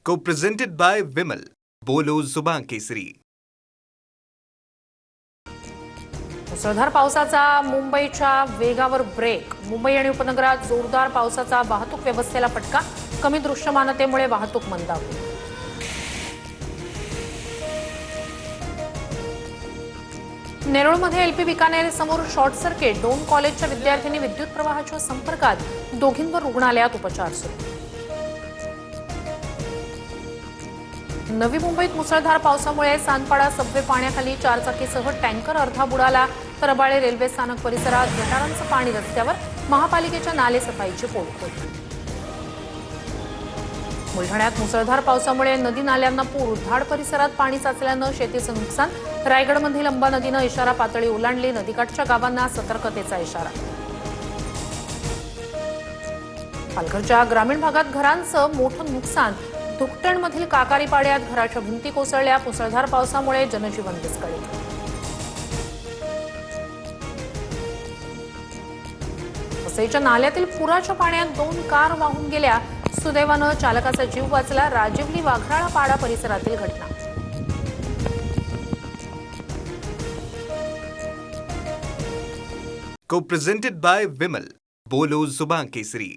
Co-presented by Vimal. बोलो जुबान केसरी. मुसळधार पावसाचा मुंबईच्या वेगावर ब्रेक. मुंबई आणि उपनगरात जोरदार पावसाचा वाहतूक व्यवस्थेला फटका. कमी दृश्यमानतेमुळे वाहतूक मंदावली. नेरूळमध्ये एलपी बिकानेर समोर शॉर्ट सर्किट. 2 कॉलेजच्या विद्यार्थिनी विद्युत प्रवाहाच्या संपर्कात. दोघींवर रुग्णालयात उपचार सुरू. नवी मुंबईत मुसळधार पावसामुळे सांदपाडा सबवे पाण्याखाली 4 चाकीसह टँकर अर्धा बुडाला. तर रबाळे रेल्वे स्थानक परिसरात गटारांचं पाणी रस्त्यावर. महापालिकेच्या नाले सफाईची पोलखोल. बुलढाण्यात मुसळधार पावसामुळे नदी नाल्यांना पूर. धाड परिसरात पाणी साचल्यानं शेतीचं नुकसान. रायगडमधील अंबा नदीनं इशारा पातळी ओलांडली. नदीकाठच्या गावांना सतर्कतेचा इशारा. पालघरच्या ग्रामीण भागात घरांचं मोठं नुकसान. धुकटणमधील काकारी पाड्यात घराच्या भिंती कोसळल्या. मुसळधार पावसामुळे जनजीवन विस्कळीत. वसईच्या नाल्यातील पुराच्या पाण्यात 2 कार वाहून गेल्या. सुदैवानं चालकाचा जीव वाचला. राजिवली वाघराळा पाडा परिसरातील घटना. Co-presented by Vimal. बोलो जुबान केसरी.